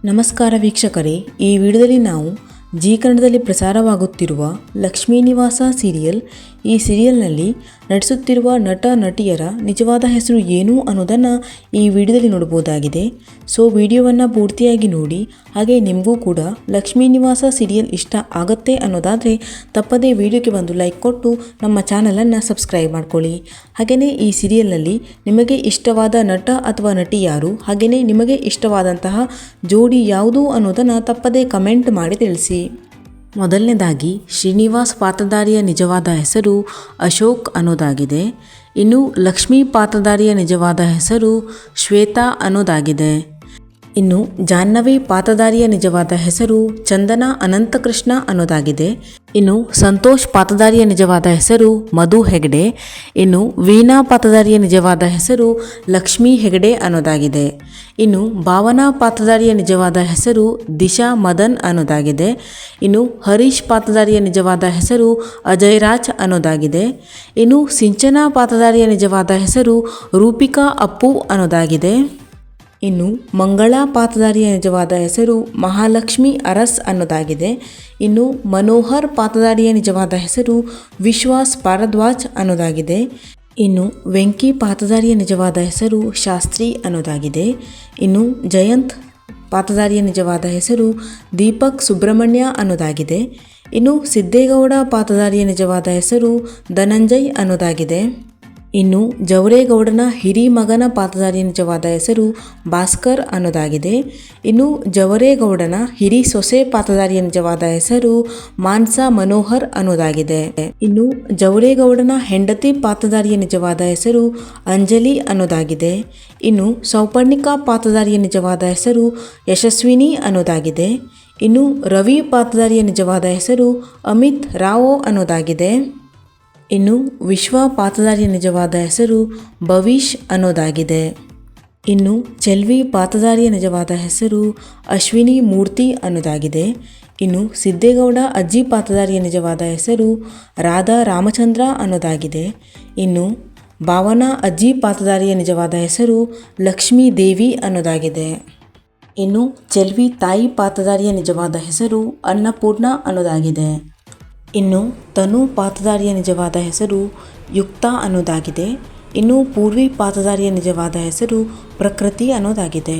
ನಮಸ್ಕಾರ ವೀಕ್ಷಕರೇ, ಈ ವಿಡಿಯೋದಲ್ಲಿ ನಾವು ಜೀ ಕನ್ನಡದಲ್ಲಿ ಪ್ರಸಾರವಾಗುತ್ತಿರುವ ಲಕ್ಷ್ಮೀ ನಿವಾಸ ಸೀರಿಯಲ್ ಈ ಸೀರಿಯಲ್ನಲ್ಲಿ ನಟಿಸುತ್ತಿರುವ ನಟ ನಟಿಯರ ನಿಜವಾದ ಹೆಸರು ಏನು ಅನ್ನೋದನ್ನು ಈ ವಿಡಿಯೋದಲ್ಲಿ ನೋಡಬಹುದಾಗಿದೆ. ಸೊ ವಿಡಿಯೋವನ್ನು ಪೂರ್ತಿಯಾಗಿ ನೋಡಿ. ಹಾಗೆ ನಿಮಗೂ ಕೂಡ ಲಕ್ಷ್ಮೀ ನಿವಾಸ ಸೀರಿಯಲ್ ಇಷ್ಟ ಆಗುತ್ತೆ ಅನ್ನೋದಾದರೆ ತಪ್ಪದೇ ವಿಡಿಯೋಕ್ಕೆ ಒಂದು ಲೈಕ್ ಕೊಟ್ಟು ನಮ್ಮ ಚಾನಲನ್ನು ಸಬ್ಸ್ಕ್ರೈಬ್ ಮಾಡ್ಕೊಳ್ಳಿ. ಹಾಗೆಯೇ ಈ ಸೀರಿಯಲ್ನಲ್ಲಿ ನಿಮಗೆ ಇಷ್ಟವಾದ ನಟ ಅಥವಾ ನಟಿ ಯಾರು, ಹಾಗೆಯೇ ನಿಮಗೆ ಇಷ್ಟವಾದಂತಹ ಜೋಡಿ ಯಾವುದು ಅನ್ನೋದನ್ನು ತಪ್ಪದೇ ಕಮೆಂಟ್ ಮಾಡಿ ತಿಳಿಸಿ. ಮೊದಲನೇದಾಗಿ ಶ್ರೀನಿವಾಸ್ ಪಾತ್ರಧಾರಿಯ ನಿಜವಾದ ಹೆಸರು ಅಶೋಕ್ ಅನ್ನೋದಾಗಿದೆ. ಇನ್ನು ಲಕ್ಷ್ಮೀ ಪಾತ್ರಧಾರಿಯ ನಿಜವಾದ ಹೆಸರು ಶ್ವೇತಾ ಅನ್ನೋದಾಗಿದೆ. ಇನ್ನು ಜಾಹ್ನವಿ ಪಾತ್ರಧಾರಿಯ ನಿಜವಾದ ಹೆಸರು ಚಂದನ ಅನಂತಕೃಷ್ಣ ಅನ್ನೋದಾಗಿದೆ. ಇನ್ನು ಸಂತೋಷ್ ಪಾತ್ರಧಾರಿಯ ನಿಜವಾದ ಹೆಸರು ಮಧು ಹೆಗಡೆ. ಇನ್ನು ವೀಣಾ ಪಾತ್ರಧಾರಿಯ ನಿಜವಾದ ಹೆಸರು ಲಕ್ಷ್ಮೀ ಹೆಗಡೆ ಅನ್ನೋದಾಗಿದೆ. ಇನ್ನು ಭಾವನಾ ಪಾತ್ರಧಾರಿಯ ನಿಜವಾದ ಹೆಸರು ದಿಶಾ ಮದನ್ ಅನ್ನೋದಾಗಿದೆ. ಇನ್ನು ಹರೀಶ್ ಪಾತ್ರಧಾರಿಯ ನಿಜವಾದ ಹೆಸರು ಅಜಯ್ ರಾಜ್ ಅನ್ನೋದಾಗಿದೆ. ಇನ್ನು ಸಿಂಚನಾ ಪಾತ್ರಧಾರಿಯ ನಿಜವಾದ ಹೆಸರು ರೂಪಿಕಾ ಅಪ್ಪು ಅನ್ನೋದಾಗಿದೆ. ಇನ್ನು ಮಂಗಳಾ ಪಾತ್ರಧಾರಿಯ ನಿಜವಾದ ಹೆಸರು ಮಹಾಲಕ್ಷ್ಮಿ ಅರಸ್ ಅನ್ನೋದಾಗಿದೆ. ಇನ್ನು ಮನೋಹರ್ ಪಾತ್ರಧಾರಿಯ ನಿಜವಾದ ಹೆಸರು ವಿಶ್ವಾಸ್ ಭಾರದ್ವಾಜ್ ಅನ್ನೋದಾಗಿದೆ. ಇನ್ನು ವೆಂಕಿ ಪಾತ್ರಧಾರಿಯ ನಿಜವಾದ ಹೆಸರು ಶಾಸ್ತ್ರಿ ಅನ್ನೋದಾಗಿದೆ. ಇನ್ನು ಜಯಂತ್ ಪಾತ್ರಧಾರಿಯ ನಿಜವಾದ ಹೆಸರು ದೀಪಕ್ ಸುಬ್ರಹ್ಮಣ್ಯ ಅನ್ನೋದಾಗಿದೆ. ಇನ್ನು ಸಿದ್ದೇಗೌಡ ಪಾತ್ರಧಾರಿಯ ನಿಜವಾದ ಹೆಸರು ಧನಂಜಯ್ ಅನ್ನೋದಾಗಿದೆ. ಇನ್ನು ಜವರೇಗೌಡನ ಹಿರಿ ಮಗನ ಪಾತ್ರಧಾರಿಯ ನಿಜವಾದ ಹೆಸರು ಭಾಸ್ಕರ್ ಅನ್ನೋದಾಗಿದೆ. ಇನ್ನು ಜವರೇಗೌಡನ ಹಿರಿ ಸೊಸೆ ಪಾತ್ರಧಾರಿಯ ನಿಜವಾದ ಹೆಸರು ಮಾನ್ಸಾ ಮನೋಹರ್ ಅನ್ನೋದಾಗಿದೆ. ಇನ್ನು ಜವರೇಗೌಡನ ಹೆಂಡತಿ ಪಾತ್ರಧಾರಿಯ ನಿಜವಾದ ಹೆಸರು ಅಂಜಲಿ ಅನ್ನೋದಾಗಿದೆ. ಇನ್ನು ಸೌಪರ್ಣಿಕಾ ಪಾತ್ರಧಾರಿಯ ನಿಜವಾದ ಹೆಸರು ಯಶಸ್ವಿನಿ ಅನ್ನೋದಾಗಿದೆ. ಇನ್ನು ರವಿ ಪಾತ್ರಧಾರಿಯ ನಿಜವಾದ ಹೆಸರು ಅಮಿತ್ ರಾವ್ ಅನ್ನೋದಾಗಿದೆ. ಇನ್ನು ವಿಶ್ವ ಪಾತ್ರಧಾರಿಯ ನಿಜವಾದ ಹೆಸರು ಭವಿಷ್ ಅನ್ನೋದಾಗಿದೆ. ಇನ್ನು ಚೆಲ್ವಿ ಪಾತ್ರಧಾರಿಯ ನಿಜವಾದ ಹೆಸರು ಅಶ್ವಿನಿ ಮೂರ್ತಿ ಅನ್ನೋದಾಗಿದೆ. ಇನ್ನು ಸಿದ್ದೇಗೌಡ ಅಜ್ಜಿ ಪಾತ್ರಧಾರಿಯ ನಿಜವಾದ ಹೆಸರು ರಾಧಾ ರಾಮಚಂದ್ರ ಅನ್ನೋದಾಗಿದೆ. ಇನ್ನು ಭಾವನಾ ಅಜ್ಜಿ ಪಾತ್ರಧಾರಿಯ ನಿಜವಾದ ಹೆಸರು ಲಕ್ಷ್ಮೀ ದೇವಿ ಅನ್ನೋದಾಗಿದೆ. ಇನ್ನು ಚೆಲ್ವಿ ತಾಯಿ ಪಾತ್ರಧಾರಿಯ ನಿಜವಾದ ಹೆಸರು ಅನ್ನಪೂರ್ಣ ಅನ್ನೋದಾಗಿದೆ. ಇನ್ನು ತನು ಪಾತ್ರಧಾರಿಯ ನಿಜವಾದ ಹೆಸರು ಯುಕ್ತಾ ಅನ್ನೋದಾಗಿದೆ. ಇನ್ನು ಪೂರ್ವಿ ಪಾತ್ರಧಾರಿಯ ನಿಜವಾದ ಹೆಸರು ಪ್ರಕೃತಿ ಅನ್ನೋದಾಗಿದೆ.